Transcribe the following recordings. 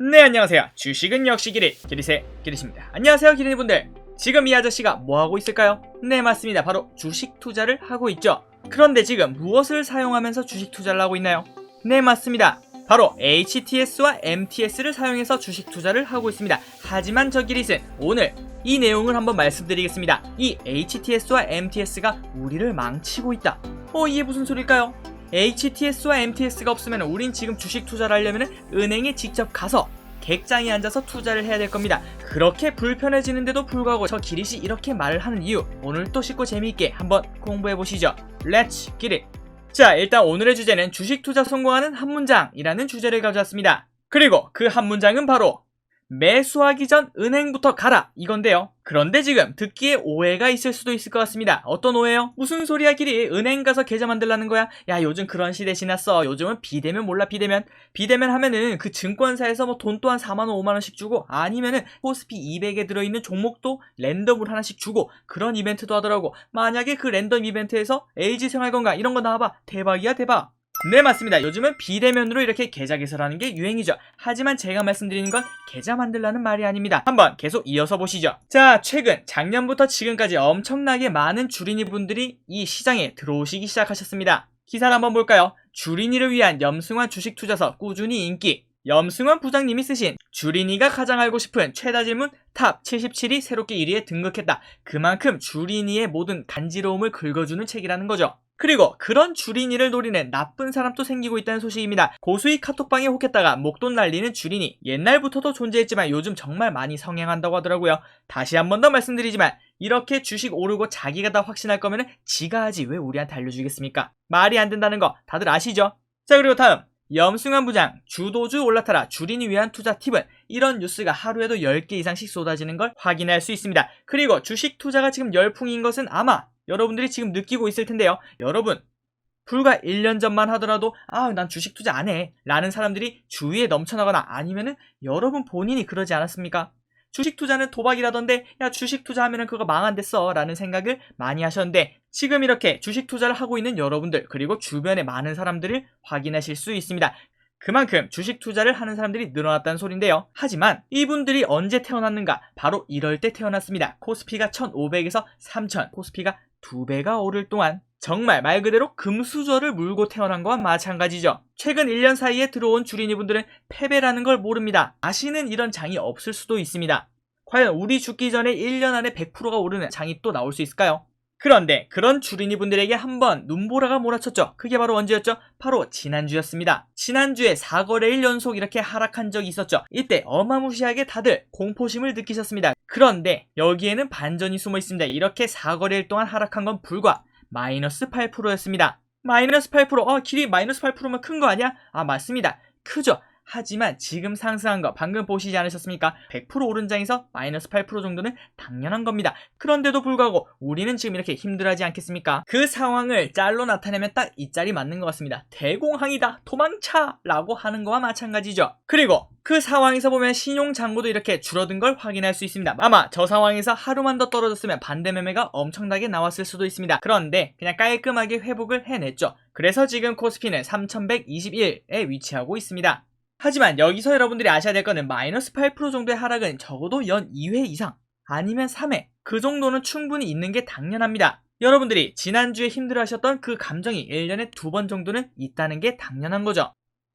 네, 안녕하세요. 주식은 역시 기린, 기리세, 기리십니다. 안녕하세요, 기린이분들. 지금 이 아저씨가 뭐하고 있을까요? 네, 맞습니다. 바로 주식 투자를 하고 있죠. 그런데 지금 무엇을 사용하면서 주식 투자를 하고 있나요? 네, 맞습니다. 바로 HTS와 MTS를 사용해서 주식 투자를 하고 있습니다. 하지만 저 기릿은 오늘 이 내용을 한번 말씀드리겠습니다. 이 HTS와 MTS가 우리를 망치고 있다. 이게 무슨 소릴까요? HTS와 MTS가 없으면 우린 지금 주식 투자를 하려면 은행에 직접 가서 객장에 앉아서 투자를 해야 될 겁니다. 그렇게 불편해지는데도 불구하고 저 기릿이 이렇게 말을 하는 이유, 오늘 또 쉽고 재미있게 한번 공부해보시죠. Let's get it! 자, 일단 오늘의 주제는 주식 투자 성공하는 한 문장이라는 주제를 가져왔습니다. 그리고 그 한 문장은 바로 매수하기 전 은행부터 가라 이건데요. 그런데 지금 듣기에 오해가 있을 수도 있을 것 같습니다. 어떤 오해요? 무슨 소리야 기리, 은행 가서 계좌 만들라는 거야? 야, 요즘 그런 시대 지났어. 요즘은 비대면 몰라. 비대면 하면은 그 증권사에서 뭐 돈 또한 4만원 5만원씩 주고, 아니면은 코스피 200에 들어있는 종목도 랜덤으로 하나씩 주고, 그런 이벤트도 하더라고. 만약에 그 랜덤 이벤트에서 LG생활건강 이런 거 나와봐. 대박이야 대박. 네, 맞습니다. 요즘은 비대면으로 이렇게 계좌 개설하는 게 유행이죠. 하지만 제가 말씀드리는 건 계좌 만들라는 말이 아닙니다. 한번 계속 이어서 보시죠. 자, 최근 작년부터 지금까지 엄청나게 많은 주린이 분들이 이 시장에 들어오시기 시작하셨습니다. 기사를 한번 볼까요? 주린이를 위한 염승환 주식 투자서 꾸준히 인기. 염승환 부장님이 쓰신 주린이가 가장 알고 싶은 최다 질문 탑 77이 새롭게 1위에 등극했다. 그만큼 주린이의 모든 간지러움을 긁어주는 책이라는 거죠. 그리고 그런 주린이를 노리는 나쁜 사람도 생기고 있다는 소식입니다. 고수익 카톡방에 혹했다가 목돈 날리는 주린이. 옛날부터도 존재했지만 요즘 정말 많이 성행한다고 하더라고요. 다시 한 번 더 말씀드리지만 이렇게 주식 오르고 자기가 다 확신할 거면 지가 하지 왜 우리한테 알려주겠습니까? 말이 안 된다는 거 다들 아시죠? 자, 그리고 다음 염승환 부장 주도주 올라타라 주린이 위한 투자 팁은, 이런 뉴스가 하루에도 10개 이상씩 쏟아지는 걸 확인할 수 있습니다. 그리고 주식 투자가 지금 열풍인 것은 아마 여러분들이 지금 느끼고 있을 텐데요. 여러분, 불과 1년 전만 하더라도 난 주식 투자 안 해 라는 사람들이 주위에 넘쳐나거나, 아니면은 여러분 본인이 그러지 않았습니까? 주식 투자는 도박이라던데, 야, 주식 투자하면은 그거 망한댔어 라는 생각을 많이 하셨는데, 지금 이렇게 주식 투자를 하고 있는 여러분들, 그리고 주변에 많은 사람들을 확인하실 수 있습니다. 그만큼 주식 투자를 하는 사람들이 늘어났다는 소린데요. 하지만 이분들이 언제 태어났는가? 바로 이럴 때 태어났습니다. 코스피가 1500에서 3000, 코스피가 2배가 오를 동안 정말 말 그대로 금수저를 물고 태어난 거와 마찬가지죠. 최근 1년 사이에 들어온 주린이분들은 패배라는 걸 모릅니다. 다시는 이런 장이 없을 수도 있습니다. 과연 우리 죽기 전에 1년 안에 100%가 오르는 장이 또 나올 수 있을까요? 그런데 그런 주린이분들에게 한번 눈보라가 몰아쳤죠. 그게 바로 언제였죠? 바로 지난주였습니다. 지난주에 4거래일 연속 이렇게 하락한 적이 있었죠. 이때 어마무시하게 다들 공포심을 느끼셨습니다. 그런데 여기에는 반전이 숨어 있습니다. 이렇게 4거래일 동안 하락한 건 불과 마이너스 8%였습니다. 마이너스 8%? 길이 마이너스 8%면 큰 거 아니야? 맞습니다. 크죠. 하지만 지금 상승한 거 방금 보시지 않으셨습니까? 100% 오른 장에서 마이너스 8% 정도는 당연한 겁니다. 그런데도 불구하고 우리는 지금 이렇게 힘들어하지 않겠습니까? 그 상황을 짤로 나타내면 딱 이 짤이 맞는 것 같습니다. 대공황이다, 도망차! 라고 하는 거와 마찬가지죠. 그리고 그 상황에서 보면 신용잔고도 이렇게 줄어든 걸 확인할 수 있습니다. 아마 저 상황에서 하루만 더 떨어졌으면 반대 매매가 엄청나게 나왔을 수도 있습니다. 그런데 그냥 깔끔하게 회복을 해냈죠. 그래서 지금 코스피는 3121에 위치하고 있습니다. 하지만 여기서 여러분들이 아셔야 될 거는 마이너스 8% 정도의 하락은 적어도 연 2회 이상, 아니면 3회, 그 정도는 충분히 있는 게 당연합니다. 여러분들이 지난주에 힘들어하셨던 그 감정이 1년에 2번 정도는 있다는 게 당연한 거죠.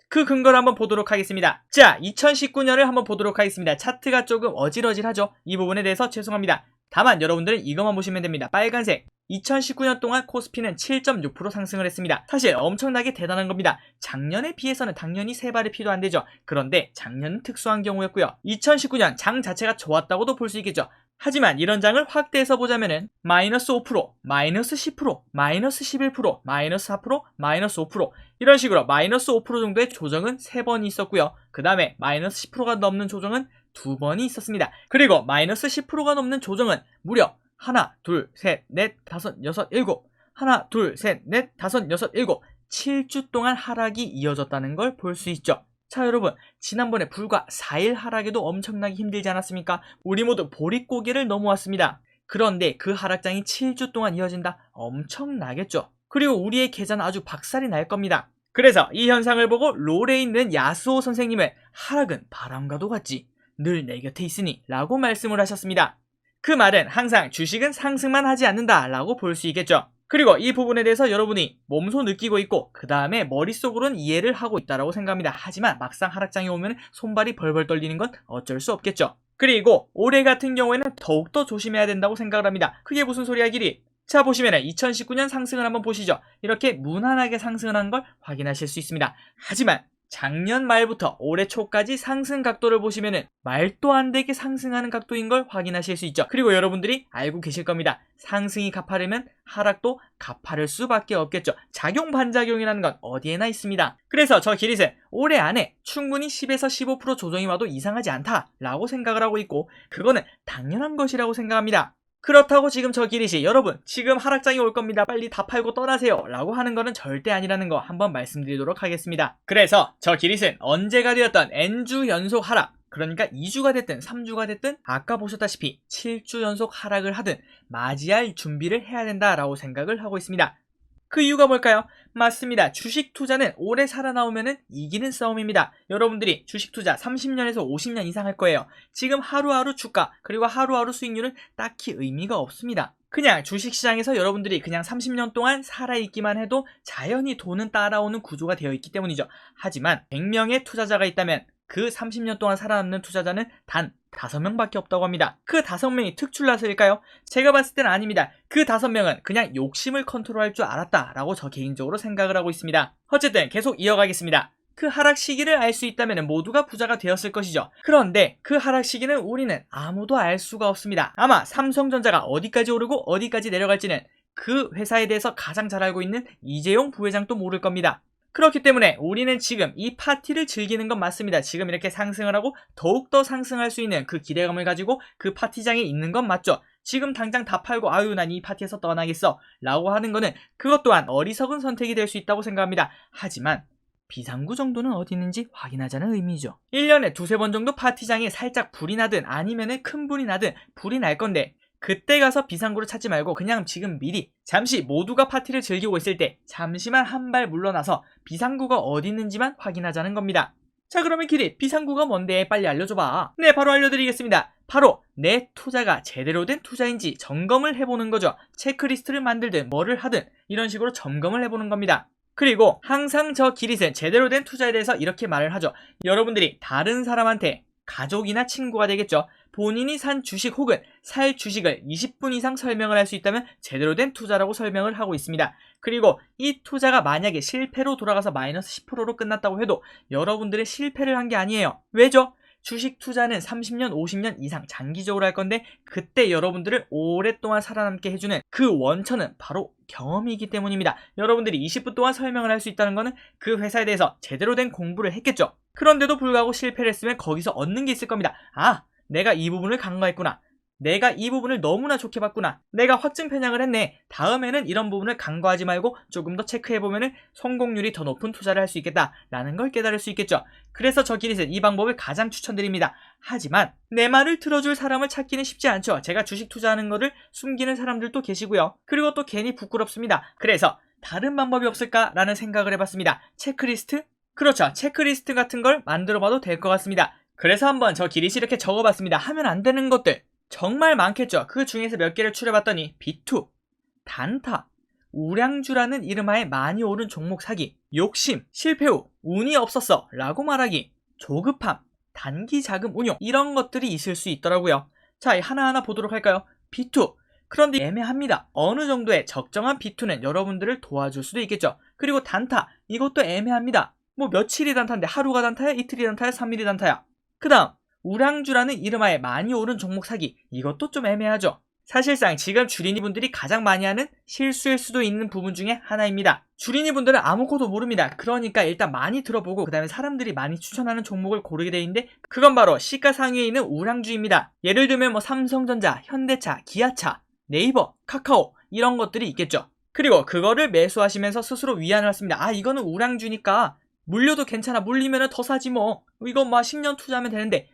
그 근거를 한번 보도록 하겠습니다. 자, 2019년을 한번 보도록 하겠습니다. 차트가 조금 어질어질하죠? 이 부분에 대해서 죄송합니다. 다만 여러분들은 이것만 보시면 됩니다. 빨간색. 2019년 동안 코스피는 7.6% 상승을 했습니다. 사실 엄청나게 대단한 겁니다. 작년에 비해서는 당연히 세 발의 피도 안 되죠. 그런데 작년은 특수한 경우였고요. 2019년 장 자체가 좋았다고도 볼 수 있겠죠. 하지만 이런 장을 확대해서 보자면은 마이너스 5%, 마이너스 10%, 마이너스 11%, 마이너스 4%, 마이너스 5%, 이런 식으로 마이너스 5% 정도의 조정은 3번이 있었고요. 그 다음에 마이너스 10%가 넘는 조정은 2번이 있었습니다. 그리고 마이너스 10%가 넘는 조정은 무려 하나, 둘, 셋, 넷, 다섯, 여섯, 일곱, 하나, 둘, 셋, 넷, 다섯, 여섯, 일곱, 7주 동안 하락이 이어졌다는 걸 볼 수 있죠. 자, 여러분, 지난번에 불과 4일 하락에도 엄청나게 힘들지 않았습니까? 우리 모두 보릿고개를 넘어왔습니다. 그런데 그 하락장이 7주 동안 이어진다? 엄청나겠죠. 그리고 우리의 계좌는 아주 박살이 날 겁니다. 그래서 이 현상을 보고 롤에 있는 야스오 선생님은 하락은 바람과도 같지. 늘 내 곁에 있으니 라고 말씀을 하셨습니다. 그 말은 항상 주식은 상승만 하지 않는다 라고 볼 수 있겠죠. 그리고 이 부분에 대해서 여러분이 몸소 느끼고 있고 그 다음에 머릿속으로는 이해를 하고 있다고 생각합니다. 하지만 막상 하락장이 오면 손발이 벌벌 떨리는 건 어쩔 수 없겠죠. 그리고 올해 같은 경우에는 더욱더 조심해야 된다고 생각을 합니다. 그게 무슨 소리야 길이? 자 보시면은 2019년 상승을 한번 보시죠. 이렇게 무난하게 상승을 한 걸 확인하실 수 있습니다. 하지만 작년 말부터 올해 초까지 상승 각도를 보시면은 말도 안 되게 상승하는 각도인 걸 확인하실 수 있죠. 그리고 여러분들이 알고 계실 겁니다. 상승이 가파르면 하락도 가파를 수밖에 없겠죠. 작용 반작용이라는 건 어디에나 있습니다. 그래서 저 기릿은 올해 안에 충분히 10에서 15% 조정이 와도 이상하지 않다라고 생각을 하고 있고 그거는 당연한 것이라고 생각합니다. 그렇다고 지금 저 기릿이 여러분 지금 하락장이 올 겁니다. 빨리 다 팔고 떠나세요 라고 하는 거는 절대 아니라는 거 한번 말씀드리도록 하겠습니다. 그래서 저 기릿은 언제가 되었던 N주 연속 하락 그러니까 2주가 됐든 3주가 됐든 아까 보셨다시피 7주 연속 하락을 하든 맞이할 준비를 해야 된다라고 생각을 하고 있습니다. 그 이유가 뭘까요? 맞습니다. 주식 투자는 오래 살아나오면 이기는 싸움입니다. 여러분들이 주식 투자 30년에서 50년 이상 할 거예요. 지금 하루하루 주가 그리고 하루하루 수익률은 딱히 의미가 없습니다. 그냥 주식시장에서 여러분들이 그냥 30년 동안 살아있기만 해도 자연히 돈은 따라오는 구조가 되어 있기 때문이죠. 하지만 100명의 투자자가 있다면 그 30년 동안 살아남는 투자자는 단 5명밖에 없다고 합니다. 그 5명이 특출나서일까요? 제가 봤을 때는 아닙니다. 그 5명은 그냥 욕심을 컨트롤할 줄 알았다라고 저 개인적으로 생각을 하고 있습니다. 어쨌든 계속 이어가겠습니다. 그 하락 시기를 알 수 있다면 모두가 부자가 되었을 것이죠. 그런데 그 하락 시기는 우리는 아무도 알 수가 없습니다. 아마 삼성전자가 어디까지 오르고 어디까지 내려갈지는 그 회사에 대해서 가장 잘 알고 있는 이재용 부회장도 모를 겁니다. 그렇기 때문에 우리는 지금 이 파티를 즐기는 건 맞습니다. 지금 이렇게 상승을 하고 더욱더 상승할 수 있는 그 기대감을 가지고 그 파티장에 있는 건 맞죠. 지금 당장 다 팔고 아유 난 이 파티에서 떠나겠어 라고 하는 거는 그것 또한 어리석은 선택이 될 수 있다고 생각합니다. 하지만 비상구 정도는 어디 있는지 확인하자는 의미죠. 1년에 두세 번 정도 파티장에 살짝 불이 나든 아니면은 큰 불이 나든 불이 날 건데 그때 가서 비상구를 찾지 말고 그냥 지금 미리 잠시 모두가 파티를 즐기고 있을 때 잠시만 한 발 물러나서 비상구가 어디 있는지만 확인하자는 겁니다. 자 그러면 길이 비상구가 뭔데 빨리 알려줘봐. 네 바로 알려드리겠습니다. 바로 내 투자가 제대로 된 투자인지 점검을 해보는 거죠. 체크리스트를 만들든 뭐를 하든 이런 식으로 점검을 해보는 겁니다. 그리고 항상 저 기릿은 제대로 된 투자에 대해서 이렇게 말을 하죠. 여러분들이 다른 사람한테 가족이나 친구가 되겠죠. 본인이 산 주식 혹은 살 주식을 20분 이상 설명을 할 수 있다면 제대로 된 투자라고 설명을 하고 있습니다. 그리고 이 투자가 만약에 실패로 돌아가서 마이너스 10%로 끝났다고 해도 여러분들은 실패를 한 게 아니에요. 왜죠? 주식 투자는 30년, 50년 이상 장기적으로 할 건데 그때 여러분들을 오랫동안 살아남게 해주는 그 원천은 바로 경험이기 때문입니다. 여러분들이 20분 동안 설명을 할 수 있다는 거는 그 회사에 대해서 제대로 된 공부를 했겠죠. 그런데도 불구하고 실패를 했으면 거기서 얻는 게 있을 겁니다. 아, 내가 이 부분을 간과했구나. 내가 이 부분을 너무나 좋게 봤구나. 내가 확증 편향을 했네. 다음에는 이런 부분을 간과하지 말고 조금 더 체크해보면 성공률이 더 높은 투자를 할 수 있겠다라는 걸 깨달을 수 있겠죠. 그래서 저 기릿은 이 방법을 가장 추천드립니다. 하지만 내 말을 들어줄 사람을 찾기는 쉽지 않죠. 제가 주식 투자하는 거를 숨기는 사람들도 계시고요. 그리고 또 괜히 부끄럽습니다. 그래서 다른 방법이 없을까라는 생각을 해봤습니다. 체크리스트? 그렇죠. 체크리스트 같은 걸 만들어봐도 될 것 같습니다. 그래서 한번 저 기릿이 이렇게 적어봤습니다. 하면 안 되는 것들 정말 많겠죠. 그 중에서 몇 개를 추려봤더니 B2, 단타, 우량주라는 이름하에 많이 오른 종목 사기, 욕심, 실패 후 운이 없었어 라고 말하기, 조급함, 단기 자금 운용 이런 것들이 있을 수 있더라고요. 자, 하나하나 보도록 할까요? B2 그런데 애매합니다. 어느 정도의 적정한 B2는 여러분들을 도와줄 수도 있겠죠. 그리고 단타 이것도 애매합니다. 뭐 며칠이 단타인데 하루가 단타야? 이틀이 단타야? 3일이 단타야? 그 다음 우량주라는 이름하에 많이 오른 종목 사기 이것도 좀 애매하죠. 사실상 지금 주린이분들이 가장 많이 하는 실수일 수도 있는 부분 중에 하나입니다. 주린이분들은 아무것도 모릅니다. 그러니까 일단 많이 들어보고 그 다음에 사람들이 많이 추천하는 종목을 고르게 돼 있는데 그건 바로 시가 상위에 있는 우량주입니다. 예를 들면 뭐 삼성전자, 현대차, 기아차, 네이버, 카카오 이런 것들이 있겠죠. 그리고 그거를 매수하시면서 스스로 위안을 했습니다. 아 이거는 우량주니까 물려도 괜찮아. 물리면 더 사지 뭐. 이거 뭐 10년 투자하면 되는데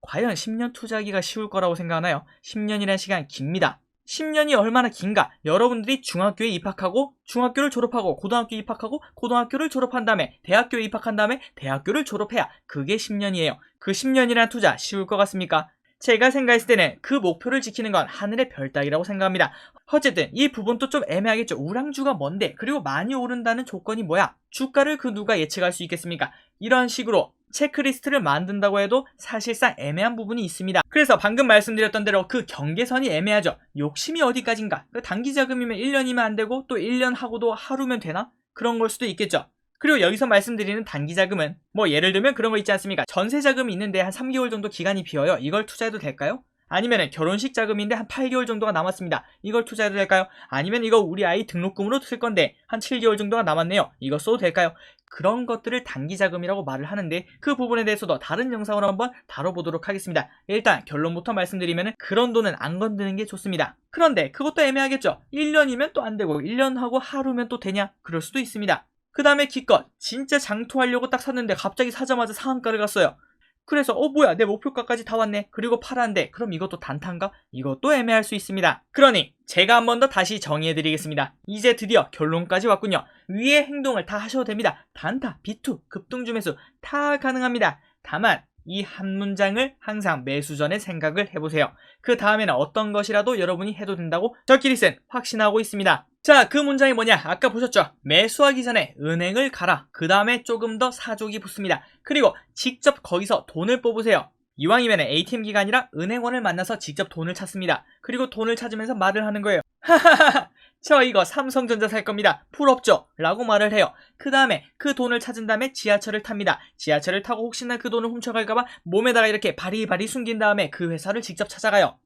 과연 10년 투자하기가 쉬울 거라고 생각하나요? 10년이라는 시간 깁니다. 10년이 얼마나 긴가? 여러분들이 중학교에 입학하고 중학교를 졸업하고 고등학교 입학하고 고등학교를 졸업한 다음에 대학교에 입학한 다음에 대학교를 졸업해야 그게 10년이에요. 그 10년이라는 투자 쉬울 것 같습니까? 제가 생각했을 때는 그 목표를 지키는 건 하늘의 별 따기라고 생각합니다. 어쨌든 이 부분도 좀 애매하겠죠. 우량주가 뭔데? 그리고 많이 오른다는 조건이 뭐야? 주가를 그 누가 예측할 수 있겠습니까? 이런 식으로 체크리스트를 만든다고 해도 사실상 애매한 부분이 있습니다. 그래서 방금 말씀드렸던 대로 그 경계선이 애매하죠. 욕심이 어디까지인가? 단기 자금이면 1년이면 안 되고 또 1년 하고도 하루면 되나? 그런 걸 수도 있겠죠. 그리고 여기서 말씀드리는 단기 자금은 뭐 예를 들면 그런 거 있지 않습니까? 전세 자금이 있는데 한 3개월 정도 기간이 비어요. 이걸 투자해도 될까요? 아니면 결혼식 자금인데 한 8개월 정도가 남았습니다. 이걸 투자해도 될까요? 아니면 이거 우리 아이 등록금으로 쓸 건데 한 7개월 정도가 남았네요. 이거 써도 될까요? 그런 것들을 단기 자금이라고 말을 하는데 그 부분에 대해서도 다른 영상으로 한번 다뤄보도록 하겠습니다. 일단 결론부터 말씀드리면 그런 돈은 안 건드는 게 좋습니다. 그런데 그것도 애매하겠죠. 1년이면 또 안 되고 1년 하고 하루면 또 되냐? 그럴 수도 있습니다. 그 다음에 기껏 진짜 장투하려고 딱 샀는데 갑자기 사자마자 상한가를 갔어요. 그래서 뭐야 내 목표가까지 다 왔네. 그리고 팔았는데 그럼 이것도 단타인가? 이것도 애매할 수 있습니다. 그러니 제가 한 번 더 다시 정의해드리겠습니다. 이제 드디어 결론까지 왔군요. 위의 행동을 다 하셔도 됩니다. 단타, 비투, 급등주 매수 다 가능합니다. 다만 이 한 문장을 항상 매수 전에 생각을 해보세요. 그 다음에는 어떤 것이라도 여러분이 해도 된다고 저끼리슨 확신하고 있습니다. 자, 그 문장이 뭐냐? 아까 보셨죠? 매수하기 전에 은행을 가라. 그 다음에 조금 더 사족이 붙습니다. 그리고 직접 거기서 돈을 뽑으세요. 이왕이면 ATM 기간이라 은행원을 만나서 직접 돈을 찾습니다. 그리고 돈을 찾으면서 말을 하는 거예요. 하하하하, 저 이거 삼성전자 살 겁니다. 풀 없죠? 라고 말을 해요. 그 다음에 그 돈을 찾은 다음에 지하철을 탑니다. 지하철을 타고 혹시나 그 돈을 훔쳐갈까봐 몸에다가 이렇게 바리바리 숨긴 다음에 그 회사를 직접 찾아가요.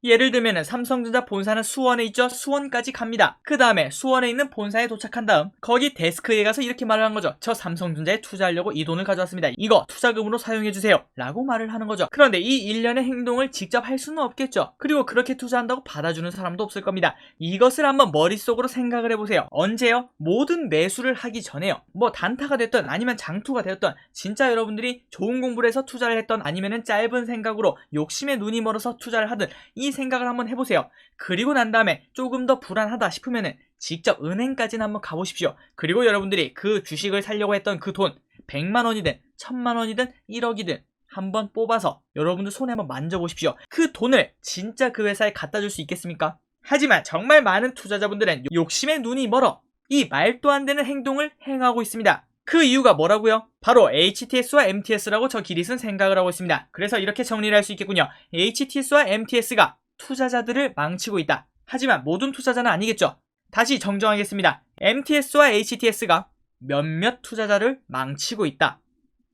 예를 들면 삼성전자 본사는 수원에 있죠. 수원까지 갑니다. 그 다음에 수원에 있는 본사에 도착한 다음 거기 데스크에 가서 이렇게 말을 한 거죠. 저 삼성전자에 투자하려고 이 돈을 가져왔습니다. 이거 투자금으로 사용해주세요. 라고 말을 하는 거죠. 그런데 이 일련의 행동을 직접 할 수는 없겠죠. 그리고 그렇게 투자한다고 받아주는 사람도 없을 겁니다. 이것을 한번 머릿속으로 생각을 해보세요. 언제요? 모든 매수를 하기 전에요. 뭐 단타가 됐든 아니면 장투가 되었든 진짜 여러분들이 좋은 공부를 해서 투자를 했던 아니면은 짧은 생각으로 욕심에 눈이 멀어서 투자를 하든 이 생각을 한번 해보세요. 그리고 난 다음에 조금 더 불안하다 싶으면은 직접 은행까지는 한번 가보십시오. 그리고 여러분들이 그 주식을 사려고 했던 그 돈 100만 원이든 1000만 원이든 1억이든 한번 뽑아서 여러분들 손에 한번 만져보십시오. 그 돈을 진짜 그 회사에 갖다 줄 수 있겠습니까? 하지만 정말 많은 투자자분들은 욕심에 눈이 멀어 이 말도 안 되는 행동을 행하고 있습니다. 그 이유가 뭐라고요? 바로 HTS와 MTS라고 저 기릿은 생각을 하고 있습니다. 그래서 이렇게 정리를 할 수 있겠군요. HTS와 MTS가 투자자들을 망치고 있다. 하지만 모든 투자자는 아니겠죠. 다시 정정하겠습니다. MTS와 HTS가 몇몇 투자자를 망치고 있다.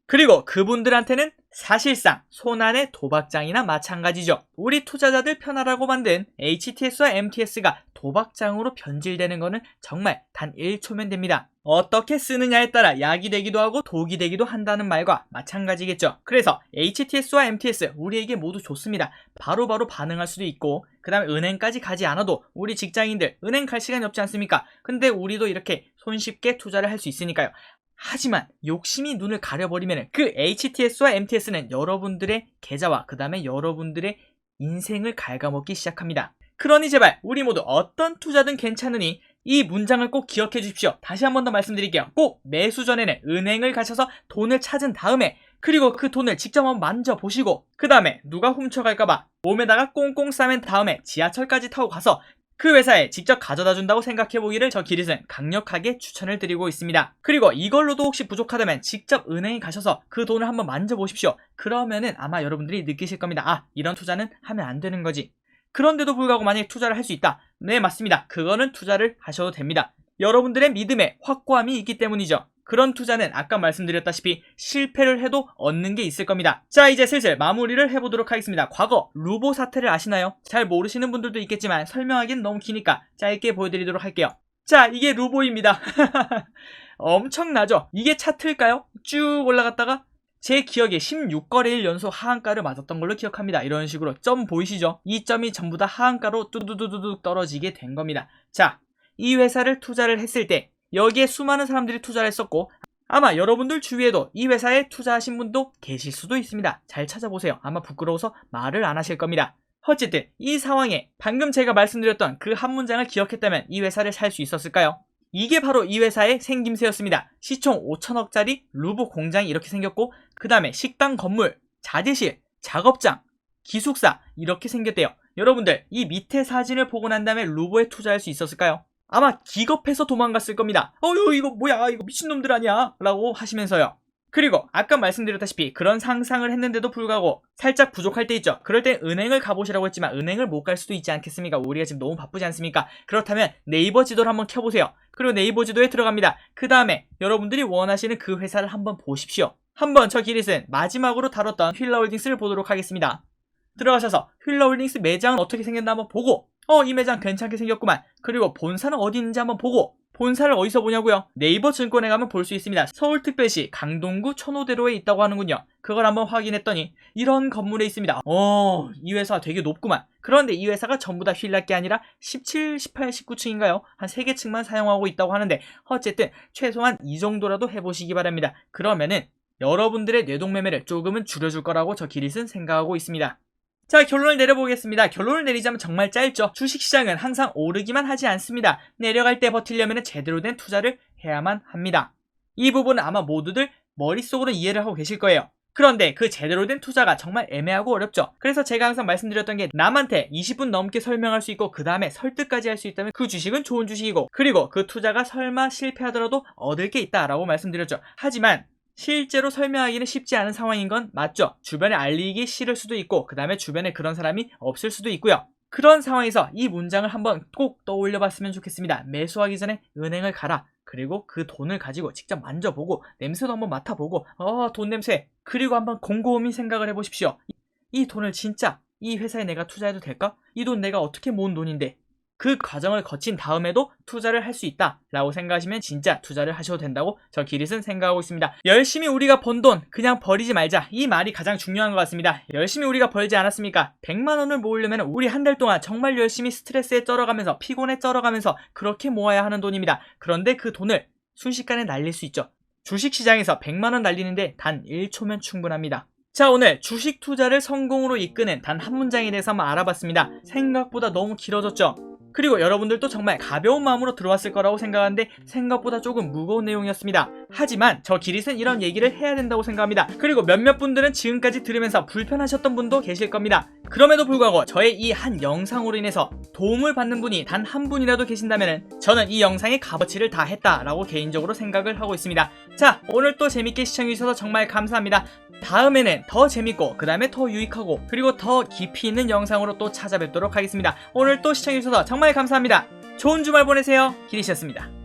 그리고 그분들한테는 사실상 손안의 도박장이나 마찬가지죠. 우리 투자자들 편하라고 만든 HTS와 MTS가 도박장으로 변질되는 거는 정말 단 1초면 됩니다. 어떻게 쓰느냐에 따라 약이 되기도 하고 독이 되기도 한다는 말과 마찬가지겠죠. 그래서 HTS와 MTS 우리에게 모두 좋습니다. 바로바로 반응할 수도 있고 그 다음에 은행까지 가지 않아도 우리 직장인들 은행 갈 시간이 없지 않습니까? 근데 우리도 이렇게 손쉽게 투자를 할 수 있으니까요. 하지만 욕심이 눈을 가려버리면 그 HTS와 MTS는 여러분들의 계좌와 그 다음에 여러분들의 인생을 갉아먹기 시작합니다. 그러니 제발 우리 모두 어떤 투자든 괜찮으니 이 문장을 꼭 기억해 주십시오. 다시 한 번 더 말씀드릴게요. 꼭 매수 전에는 은행을 가셔서 돈을 찾은 다음에 그리고 그 돈을 직접 한번 만져보시고 그 다음에 누가 훔쳐갈까봐 몸에다가 꽁꽁 싸맨 다음에 지하철까지 타고 가서 그 회사에 직접 가져다 준다고 생각해보기를 저 기릿은 강력하게 추천을 드리고 있습니다. 그리고 이걸로도 혹시 부족하다면 직접 은행에 가셔서 그 돈을 한번 만져보십시오. 그러면은 아마 여러분들이 느끼실 겁니다. 아, 이런 투자는 하면 안 되는 거지. 그런데도 불구하고 만약에 투자를 할 수 있다. 네, 맞습니다. 그거는 투자를 하셔도 됩니다. 여러분들의 믿음에 확고함이 있기 때문이죠. 그런 투자는 아까 말씀드렸다시피 실패를 해도 얻는 게 있을 겁니다. 자, 이제 슬슬 마무리를 해보도록 하겠습니다. 과거 루보 사태를 아시나요? 잘 모르시는 분들도 있겠지만 설명하기는 너무 기니까 짧게 보여드리도록 할게요. 자, 이게 루보입니다. 엄청나죠? 이게 차트일까요? 쭉 올라갔다가 제 기억에 16거래일 연속 하한가를 맞았던 걸로 기억합니다. 이런 식으로 점 보이시죠? 이 점이 전부 다 하한가로 뚜두두두둑 떨어지게 된 겁니다. 자, 이 회사를 투자를 했을 때 여기에 수많은 사람들이 투자를 했었고 아마 여러분들 주위에도 이 회사에 투자하신 분도 계실 수도 있습니다. 잘 찾아보세요. 아마 부끄러워서 말을 안 하실 겁니다. 어쨌든 이 상황에 방금 제가 말씀드렸던 그 한 문장을 기억했다면 이 회사를 살 수 있었을까요? 이게 바로 이 회사의 생김새였습니다. 시총 5천억짜리 루브 공장이 이렇게 생겼고 그 다음에 식당 건물, 자재실, 작업장, 기숙사 이렇게 생겼대요. 여러분들 이 밑에 사진을 보고 난 다음에 루브에 투자할 수 있었을까요? 아마 기겁해서 도망갔을 겁니다. 이거 뭐야, 이거 미친놈들 아니야 라고 하시면서요. 그리고 아까 말씀드렸다시피 그런 상상을 했는데도 불구하고 살짝 부족할 때 있죠. 그럴 땐 은행을 가보시라고 했지만 은행을 못 갈 수도 있지 않겠습니까? 우리가 지금 너무 바쁘지 않습니까? 그렇다면 네이버 지도를 한번 켜보세요. 그리고 네이버 지도에 들어갑니다. 그 다음에 여러분들이 원하시는 그 회사를 한번 보십시오. 한번 저 기릿은 마지막으로 다뤘던 휠라홀딩스를 보도록 하겠습니다. 들어가셔서 휠라홀딩스 매장은 어떻게 생겼나 한번 보고 이 매장 괜찮게 생겼구만. 그리고 본사는 어디 있는지 한번 보고 본사를 어디서 보냐고요? 네이버 증권에 가면 볼 수 있습니다. 서울특별시 강동구 천호대로에 있다고 하는군요. 그걸 한번 확인했더니 이런 건물에 있습니다. 이 회사 되게 높구만. 그런데 이 회사가 전부 다 휠랄 게 아니라 17, 18, 19층인가요? 한 3개 층만 사용하고 있다고 하는데 어쨌든 최소한 이 정도라도 해보시기 바랍니다. 그러면은 여러분들의 뇌동매매를 조금은 줄여줄 거라고 저 기릿은 생각하고 있습니다. 자, 결론을 내려보겠습니다. 결론을 내리자면 정말 짧죠. 주식시장은 항상 오르기만 하지 않습니다. 내려갈 때 버티려면 제대로 된 투자를 해야만 합니다. 이 부분은 아마 모두들 머릿속으로 이해를 하고 계실 거예요. 그런데 그 제대로 된 투자가 정말 애매하고 어렵죠. 그래서 제가 항상 말씀드렸던 게 남한테 20분 넘게 설명할 수 있고 그 다음에 설득까지 할 수 있다면 그 주식은 좋은 주식이고 그리고 그 투자가 설마 실패하더라도 얻을 게 있다라고 말씀드렸죠. 하지만 실제로 설명하기는 쉽지 않은 상황인 건 맞죠. 주변에 알리기 싫을 수도 있고 그 다음에 주변에 그런 사람이 없을 수도 있고요. 그런 상황에서 이 문장을 한번 꼭 떠올려 봤으면 좋겠습니다. 매수하기 전에 은행을 가라. 그리고 그 돈을 가지고 직접 만져보고 냄새도 한번 맡아보고 돈 냄새. 그리고 한번 곰곰이 생각을 해보십시오. 이 돈을 진짜 이 회사에 내가 투자해도 될까? 이 돈 내가 어떻게 모은 돈인데 그 과정을 거친 다음에도 투자를 할 수 있다 라고 생각하시면 진짜 투자를 하셔도 된다고 저 기릿은 생각하고 있습니다. 열심히 우리가 번 돈 그냥 버리지 말자, 이 말이 가장 중요한 것 같습니다. 열심히 우리가 벌지 않았습니까? 100만 원을 모으려면 우리 한 달 동안 정말 열심히 스트레스에 쩔어가면서 피곤에 쩔어가면서 그렇게 모아야 하는 돈입니다. 그런데 그 돈을 순식간에 날릴 수 있죠. 주식시장에서 100만 원 날리는데 단 1초면 충분합니다. 자, 오늘 주식 투자를 성공으로 이끄는 단 한 문장에 대해서 한번 알아봤습니다. 생각보다 너무 길어졌죠? 그리고 여러분들도 정말 가벼운 마음으로 들어왔을 거라고 생각하는데 생각보다 조금 무거운 내용이었습니다. 하지만 저 기릿은 이런 얘기를 해야 된다고 생각합니다. 그리고 몇몇 분들은 지금까지 들으면서 불편하셨던 분도 계실 겁니다. 그럼에도 불구하고 저의 이 한 영상으로 인해서 도움을 받는 분이 단 한 분이라도 계신다면 저는 이 영상의 값어치를 다 했다라고 개인적으로 생각을 하고 있습니다. 자, 오늘 또 재밌게 시청해주셔서 정말 감사합니다. 다음에는 더 재밌고 그 다음에 더 유익하고 그리고 더 깊이 있는 영상으로 또 찾아뵙도록 하겠습니다. 오늘 또 시청해주셔서 정말 감사합니다. 좋은 주말 보내세요. 기릿이었습니다.